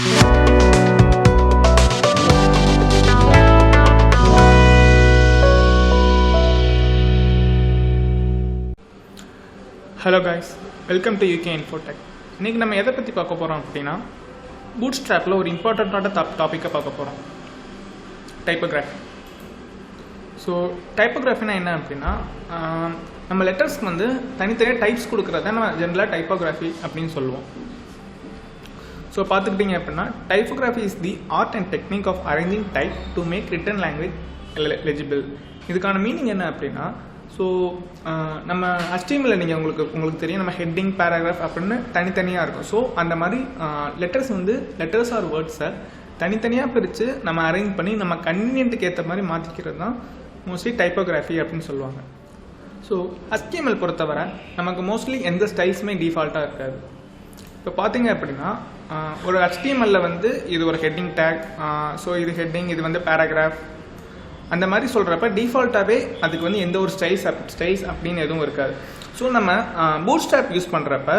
Hello guys, welcome to UK Infotech. இன்றைக்கி நம்ம எதை பற்றி பார்க்க போகிறோம் அப்படின்னா, பூட்ஸ்ட்ராப்பில் ஒரு இம்பார்ட்டண்ட்டான டாப்பிக்கை பார்க்க போகிறோம், டைப்போகிராஃபி. ஸோ டைப்போகிராஃபினா என்ன அப்படின்னா, நம்ம லெட்டர்ஸ்க்கு வந்து தனித்தனியாக டைப்ஸ் கொடுக்குறத நம்ம ஜென்ரலாக டைப்போகிராஃபி அப்படின்னு சொல்லுவோம். ஸோ பார்த்துக்கிட்டிங்க அப்படின்னா, typography is the art and technique of arranging type to make written language legible. இதுக்கான மீனிங் என்ன அப்படின்னா, ஸோ நம்ம HTML நீங்கள் உங்களுக்கு தெரியும், நம்ம ஹெட்டிங், பேராகிராஃப் அப்படின்னு தனித்தனியாக இருக்கும். ஸோ அந்த மாதிரி லெட்டர்ஸ் ஆர் வேர்ட்ஸை தனித்தனியாக பிரித்து நம்ம அரேஞ்ச் பண்ணி நம்ம கன்வீனியன்ட்டுக்கு ஏற்ற மாதிரி மாற்றிக்கிறது தான் மோஸ்ட்லி டைப்போகிராஃபி அப்படின்னு சொல்லுவாங்க. ஸோ HTML பொறுத்தவரை நமக்கு மோஸ்ட்லி எந்த ஸ்டைல்ஸுமே டிஃபால்ட்டாக இருக்காது. இப்போ பார்த்தீங்க அப்படின்னா, ஒரு HTML வந்து இது ஒரு ஹெட்டிங் டேக், ஸோ இது ஹெட்டிங், இது வந்து பேராகிராஃப், அந்த மாதிரி சொல்கிறப்ப டிஃபால்ட்டாகவே அதுக்கு வந்து எந்த ஒரு ஸ்டைல்ஸ் அப்படின்னு எதுவும் இருக்காது. ஸோ நம்ம பூட்ஸ்ட்ராப் யூஸ் பண்ணுறப்ப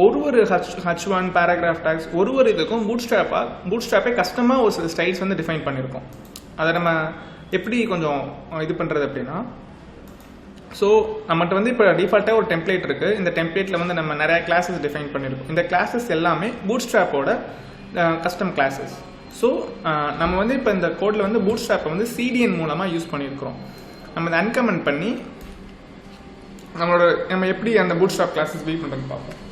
ஒரு H1 பேராகிராஃப் டேக்ஸ் ஒரு இதுக்கும் பூட்ஸ்ட்ராப்பே கஸ்டமாக ஒரு சில ஸ்டைல்ஸ் வந்து டிஃபைன் பண்ணியிருக்கோம். அதை நம்ம எப்படி கொஞ்சம் இது பண்ணுறது அப்படின்னா, ஸோ நம்மகிட்ட வந்து இப்போ டிஃபால்ட்டாக ஒரு டெம்ப்ளேட் இருக்குது. இந்த டெம்ப்ளேட்டில் வந்து நம்ம நிறையா கிளாஸஸ் டிஃபைன் பண்ணியிருக்கோம். இந்த கிளாஸஸ் எல்லாமே பூட்ஸ்ட்ராப்போட கஸ்டம் கிளாஸஸ். ஸோ நம்ம வந்து இப்போ இந்த கோடில் வந்து பூட்ஸ்ட்ராப்பை வந்து CDN மூலமாக யூஸ் பண்ணியிருக்கிறோம். நம்ம இதை அன்கமெண்ட் பண்ணி நம்ம எப்படி அந்த பூட்ஸ்ட்ராப் கிளாஸஸ் பில்ட் பண்ணுறதுன்னு பார்ப்போம்.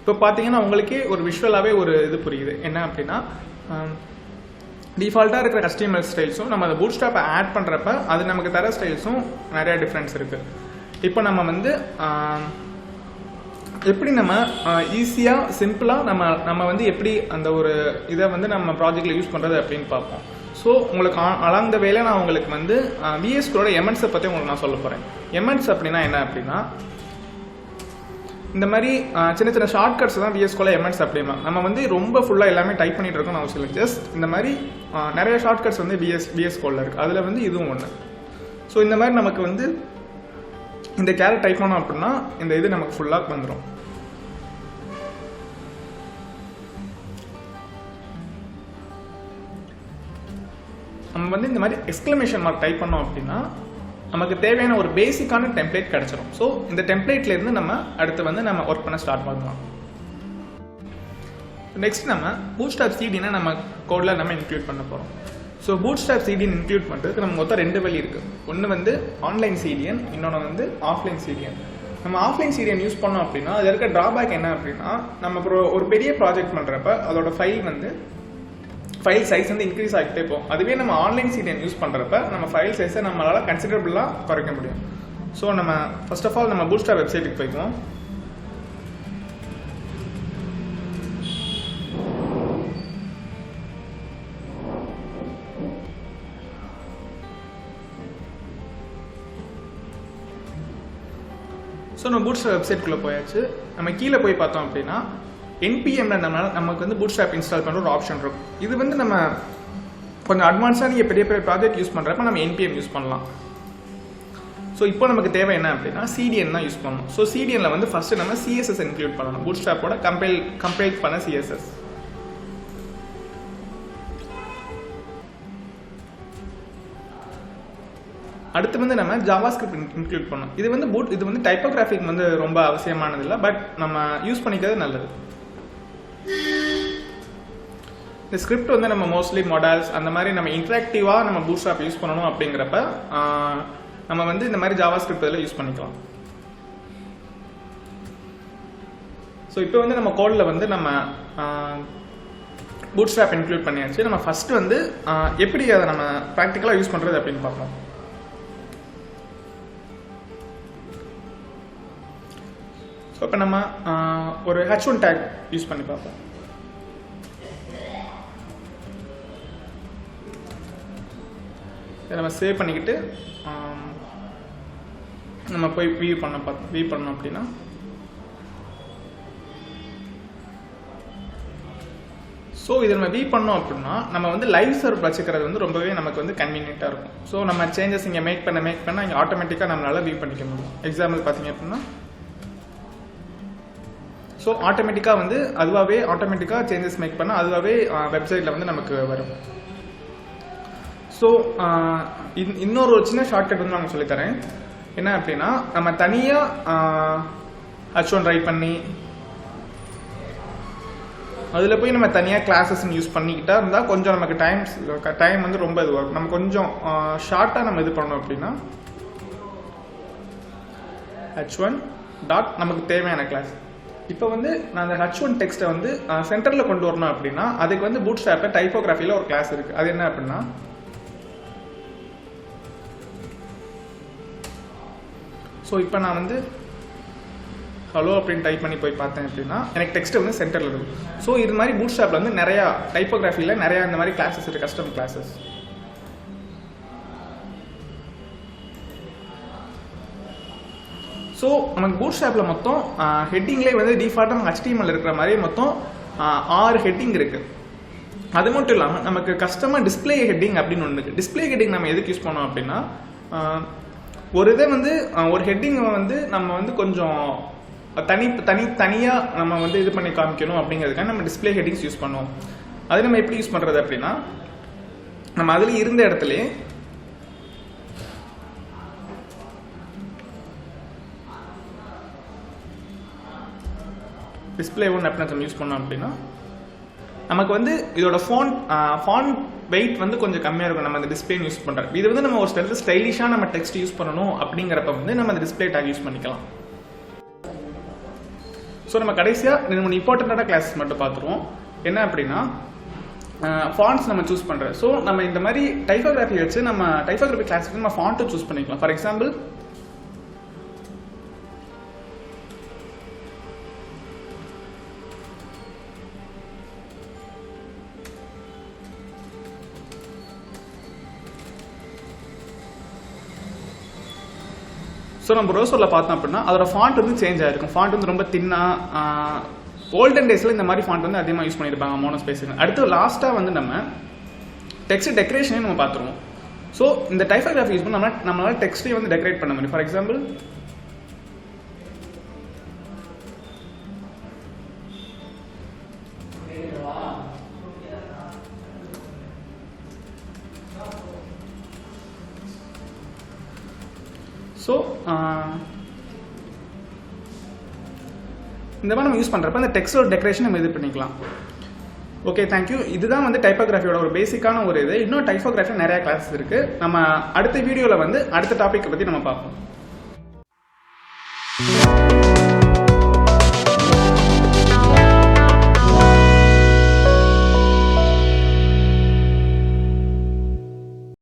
இப்போ பார்த்தீங்கன்னா உங்களுக்கே ஒரு விஷுவலாகவே ஒரு இது புரியுது. என்ன அப்படின்னா, டிஃபால்ட்டாக இருக்கிற HTML ஸ்டைல்ஸும் நம்ம அந்த பூட்ஸ்ட்ராப்பை ஆட் பண்ணுறப்ப அது நமக்கு தர ஸ்டைல்ஸும் நிறையா டிஃப்ரென்ஸ் இருக்குது. இப்போ நம்ம வந்து எப்படி நம்ம ஈஸியாக சிம்பிளாக நம்ம வந்து எப்படி அந்த ஒரு இதை வந்து நம்ம ப்ராஜெக்டில் யூஸ் பண்ணுறது அப்படின்னு பார்ப்போம். ஸோ உங்களுக்கு அலாங் த வேலை நான் உங்களுக்கு வந்து VS Codeோட எமெண்ட்ஸை பற்றி உங்களுக்கு நான் சொல்ல போகிறேன். எமெண்ட்ஸ் அப்படின்னா என்ன அப்படின்னா, இந்த மாதிரி சின்ன சின்ன ஷார்ட்கட்ஸ் தான் VS Code எமெண்ட்ஸ் அப்படிமா. நம்ம வந்து ரொம்ப ஃபுல்லாக எல்லாமே டைப் பண்ணிட்டு இருக்கோம் அவசியம் இல்லை. ஜஸ்ட் இந்த மாதிரி நிறைய ஷார்ட்கட்ஸ் வந்து VS Codeல இருக்குது. அதில் வந்து இதுவும் ஒன்று. ஸோ இந்த மாதிரி நமக்கு வந்து இந்த கேரட் டைப் பண்ணோம் அப்படின்னா இந்த இது நமக்கு ஃபுல்லாக வந்துடும். நம்ம வந்து இந்த மாதிரி எக்ஸ்க்ளமேஷன் மார்க் டைப் பண்ணோம் அப்படின்னா நமக்கு தேவையான ஒரு பேசிக்கான டெம்ப்ளேட் கிடச்சிடும். ஸோ இந்த டெம்ப்ளேட்லேருந்து நம்ம அடுத்து வந்து நம்ம ஒர்க் பண்ண ஸ்டார்ட் பண்ணலாம். நெக்ஸ்ட் நம்ம பூட்ஸ்ட்ராப் CDN நம்ம கோடில் நம்ம இன்க்ளூட் பண்ண போகிறோம். ஸோ பூட்ஸ்ட்ராப் CDN இன்க்ளூட் பண்ணுறதுக்கு நம்ம மொத்தம் 2 வழி இருக்குது. ஒன்று வந்து ஆன்லைன் CDN, இன்னொன்று வந்து ஆஃப்லைன் CDN. நம்ம ஆஃப்லைன் CDN யூஸ் பண்ணோம் அப்படின்னா அதில் இருக்க ட்ராபேக் என்ன அப்படின்னா, நம்ம ஒரு பெரிய ப்ராஜெக்ட் பண்ணுறப்ப அதோட ஃபைல் சைஸ் வந்து இன்க்ரீஸ் ஆகிட்டே போகும். அதுவே நம்ம ஆன்லைன் CDN யூஸ் பண்ணுறப்ப நம்ம ஃபைல் சைஸை நம்மளால் கன்சிடரபிளாக குறைக்க முடியும். ஸோ நம்ம ஃபர்ஸ்ட் ஆஃப் ஆல் நம்ம பூட்ஸ்ட்ராப் வெப்சைட்டுக்கு போய்க்குவோம். ஸோ நம்ம பூட்ஸ்ட்ராப் வெப்சைட்குள்ளே போயாச்சு. நம்ம கீழே போய் பார்த்தோம் அப்படின்னா NPMல நமக்கு வந்து பூட்ஸ்ட்ராப் இன்ஸ்டால் பண்ணுற ஒரு ஆப்ஷன் இருக்கும். இது வந்து நம்ம கொஞ்சம் அட்வான்ஸாக நீங்கள் பெரிய ப்ராஜெக்ட் யூஸ் பண்ணுறப்ப நம்ம NPM யூஸ் பண்ணலாம். ஸோ இப்போ நமக்கு தேவை என்ன அப்படின்னா CDN தான் யூஸ் பண்ணணும். ஸோ CDNல வந்து ஃபஸ்ட்டு நம்ம CSS இன்க்ளூட் பண்ணணும். பூட்ஸ்ட்ராப்போட கம்பைல் பண்ண CSS. அடுத்து வந்து நம்ம JavaScript இன்க்ளூட் பண்ணணும். இது வந்து டைப்போகிராஃபிக்கு வந்து ரொம்ப அவசியமானது இல்லை, பட் நம்ம யூஸ் பண்ணிக்கிறது நல்லது. இந்த ஸ்கிரிப்ட் வந்து நம்ம மோஸ்ட்லி மாடல்ஸ் அந்த மாதிரி நம்ம இன்ட்ராக்டிவாக நம்ம பூட்ஸ்ட்ராப் யூஸ் பண்ணணும் அப்படிங்கிறப்ப நம்ம வந்து இந்த மாதிரி JavaScript இதில் யூஸ் பண்ணிக்கலாம். ஸோ இப்போ வந்து நம்ம கோடில் வந்து நம்ம பூட்ஸ்ட்ராப் இன்க்ளூட் பண்ணியாச்சு. நம்ம ஃபஸ்ட்டு வந்து எப்படி அதை நம்ம ப்ராக்டிக்கலாக யூஸ் பண்ணுறது அப்படின்னு பார்ப்போம். ஸோ இப்போ நம்ம ஒரு H1 டேக் யூஸ் பண்ணி பார்ப்போம். இதை நம்ம சேவ் பண்ணிக்கிட்டு நம்ம போய் வியூ பண்ணோம் அப்படின்னா ஸோ இதை நம்ம வியூ பண்ணோம் அப்படின்னா நம்ம வந்து லைவ் சர்வ் வச்சுக்கிறது வந்து ரொம்பவே நமக்கு வந்து கன்வீனியண்ட்டாக இருக்கும். ஸோ நம்ம சேஞ்சஸ் இங்கே மேக் பண்ண இங்கே ஆட்டோமேட்டிக்காக நம்மளால் வியூ பண்ணிக்க முடியும். எக்ஸாம்பிள் பார்த்தீங்க அப்படின்னா ஸோ ஆட்டோமேட்டிக்காக வந்து அதுவாகவே ஆட்டோமேட்டிக்காக சேஞ்சஸ் மேக் பண்ணால் அதுவாகவே வெப்சைட்டில் வந்து நமக்கு வரும். ஸோ இன்னொரு சின்ன ஷார்ட்கட் வந்து நான் சொல்லித்தரேன். என்ன அப்படின்னா நம்ம தனியாக H1 ரைட் பண்ணி அதில் போய் நம்ம தனியாக கிளாஸஸ் யூஸ் பண்ணிக்கிட்டா இருந்தால் கொஞ்சம் நமக்கு டைம் வந்து ரொம்ப இதுவாக இருக்கும். நம்ம கொஞ்சம் ஷார்ட்டாக நம்ம இது பண்ணோம் அப்படின்னா H1 டாட் நமக்கு தேவையான கிளாஸ். இப்போ வந்து நான் அந்த H1 டெக்ஸ்ட்டை வந்து சென்டரில் கொண்டு வரணும் அப்படின்னா அதுக்கு வந்து பூட்ஸ்ட்ராப்பில் டைப்போகிராஃபியில் ஒரு கிளாஸ் இருக்குது. அது என்ன அப்படின்னா ஸோ இப்போ நான் வந்து ஹலோ அப்படின்னு டைப் பண்ணி போய் பார்த்தேன் அப்படின்னா எனக்கு டெக்ஸ்ட் வந்து சென்டரில் இருக்கும். ஸோ இது மாதிரி பூட்ஸ்ட்ராப்பில் வந்து நிறையா டைப்போகிராஃபியில் நிறையா இந்த மாதிரி கிளாஸஸ் இருக்குது, கஸ்டம் கிளாஸஸ். ஸோ நமக்கு பூட்ஸ்ட்ராப்பில் மொத்தம் ஹெட்டிங்லேயே வந்து டிஃபால்ட்டாக நமக்கு HTML இருக்கிற மாதிரி மொத்தம் 6 ஹெட்டிங் இருக்குது. அது மட்டும் இல்லாமல் நமக்கு கஸ்டமாக டிஸ்பிளே ஹெட்டிங் அப்படின்னு ஒன்று இருக்குது. டிஸ்பிளே ஹெட்டிங் நம்ம எதுக்கு யூஸ் பண்ணோம் அப்படின்னா ஒரு இதை வந்து ஒரு ஹெட்டிங்கை வந்து நம்ம வந்து கொஞ்சம் தனியாக நம்ம வந்து இது பண்ணி காமிக்கணும் அப்படிங்கிறதுக்காக நம்ம டிஸ்பிளே ஹெட்டிங்ஸ் யூஸ் பண்ணுவோம். அது நம்ம எப்படி யூஸ் பண்ணுறது அப்படின்னா நம்ம அதில் இருந்த இடத்துல டிஸ்பிளே 1 அப்படின்னு நம்ம யூஸ் பண்ணோம் அப்படின்னா நமக்கு வந்து இதோட ஃபாண்ட் வெயிட் வந்து கொஞ்சம் கம்மியாக இருக்கும். நம்ம அந்த டிஸ்பிளே யூஸ் பண்ணுறோம். இது வந்து நம்ம ஒரு ஸ்டைலிஷாக நம்ம டெக்ஸ்ட் யூஸ் பண்ணணும் அப்படிங்கிறப்ப வந்து நம்ம அந்த டிஸ்பிளே டேக் யூஸ் பண்ணிக்கலாம். ஸோ நம்ம கடைசியாக 3 இம்பார்ட்டண்ட்டான கிளாஸஸ் மட்டும் பார்த்துருவோம். என்ன அப்படின்னா ஃபாண்ட்ஸ் நம்ம சூஸ் பண்ணுறது. ஸோ நம்ம இந்த மாதிரி டைப்போகிராஃபி வச்சு நம்ம டைப்போகிராஃபி கிளாஸ் வந்து நம்ம ஃபாண்ட்டும் சூஸ் பண்ணிக்கலாம். ஃபார் எக்ஸாம்பிள் ஸோ நம்ம ப்ரௌசரில் பார்த்தோம் அப்படின்னா அதோட ஃபாண்ட் வந்து சேஞ்ச் ஆகிருக்கும். ஃபாண்ட் வந்து ரொம்ப தின்னாக ஓல்டன் டேஸில் இந்த மாதிரி ஃபாண்ட் வந்து அதிகமாக யூஸ் பண்ணியிருப்பாங்க மோனோஸ்பேஸுக்கு. அடுத்து லாஸ்ட்டாக வந்து நம்ம டெக்ஸ்ட் டெக்கரேஷனே நம்ம பார்த்துருவோம். ஸோ இந்த டைப்போகிராஃபி யூஸ் பண்ணி நம்மளால டெக்ஸ்ட்டே வந்து டெக்கரேட் பண்ண முடியும். ஃபார் எக்ஸாம்பிள் ஸோ இந்த மாதிரி நம்ம யூஸ் பண்ணுறப்ப அந்த டெக்ஸ்டோட டெக்கரேஷன் நம்ம இது பண்ணிக்கலாம். Okay, thank you. இதுதான் வந்து டைப்போகிராஃபியோட ஒரு பேசிக்கான ஒரு இது. இன்னும் டைப்போகிராஃபி நிறையா கிளாஸஸ் இருக்குது. நம்ம அடுத்த வீடியோவில் வந்து அடுத்த டாப்பிக்கை பற்றி நம்ம பார்ப்போம்.